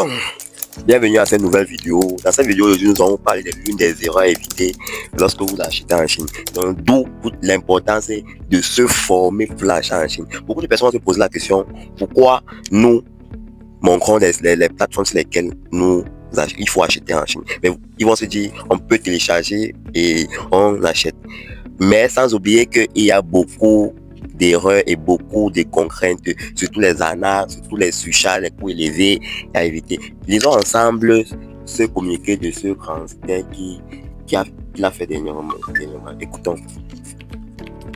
Bon, bienvenue à cette nouvelle vidéo. Dans cette vidéo, aujourd'hui, nous allons parler de l'une des erreurs à éviter lorsque vous achetez en Chine. Donc, d'où l'importance de se former pour l'achat en Chine. Beaucoup de personnes se posent la question, pourquoi nous manquons les plateformes sur lesquelles il faut acheter en Chine. Mais ils vont se dire, on peut télécharger et on achète. Mais sans oublier qu'il y a beaucoup d'erreurs et beaucoup de contraintes, surtout les arnaques, surtout les surcharges, les coûts élevés à éviter. Lisons ensemble ce communiqué de ce grand qui a fait dernièrement. Écoutons.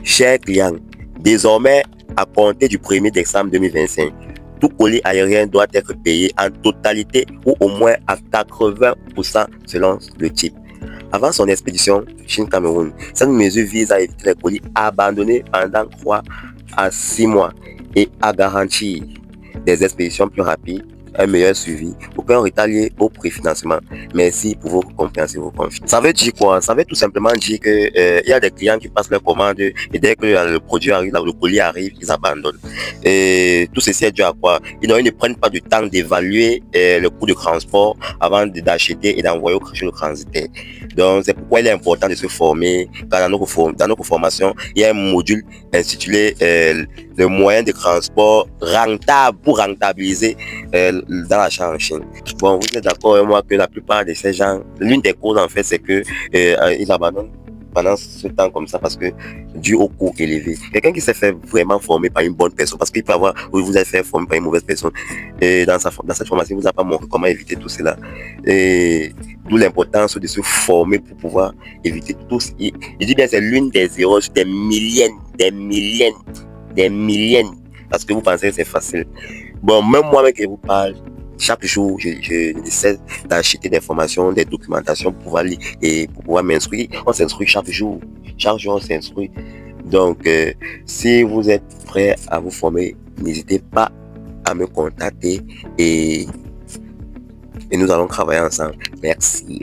Chers clients, désormais, à compter du 1er décembre 2025, tout colis aérien doit être payé en totalité ou au moins à 80% selon le type. Avant son expédition Chine-Cameroun, cette mesure vise à éviter les colis abandonnés pendant 3 à 6 mois et à garantir des expéditions plus rapides, un meilleur suivi, aucun retard lié au préfinancement. Merci pour votre confiance et vos confiances. Ça veut dire quoi? Ça veut tout simplement dire que il y a des clients qui passent leur commande et dès que le produit arrive, le colis arrive, ils abandonnent. Et tout ceci est dû à quoi? Ils ne prennent pas du temps d'évaluer le coût de transport avant d'acheter et d'envoyer chez le transitaire. Donc c'est pourquoi il est important de se former. Car dans notre formation, il y a un module intitulé le moyen de transport rentable pour rentabiliser dans l'achat en Chine. Bon, vous êtes d'accord avec moi que la plupart de ces gens, l'une des causes en fait, c'est que ils abandonnent pendant ce temps comme ça parce que dû au coût élevé. Quelqu'un qui s'est fait vraiment former par une bonne personne, parce qu'il peut avoir, vous êtes fait former par une mauvaise personne, et dans cette formation, il vous a pas montré comment éviter tout cela. Et d'où l'importance de se former pour pouvoir éviter tout. Je dis bien, c'est l'une des erreurs, des milliers, parce que vous pensez que c'est facile. Bon, même moi qui vous parle, chaque jour, je essaie d'acheter des formations, des documentations pour pouvoir lire et pour pouvoir m'instruire. On s'instruit chaque jour. Chaque jour, on s'instruit. Donc, si vous êtes prêt à vous former, n'hésitez pas à me contacter et nous allons travailler ensemble. Merci.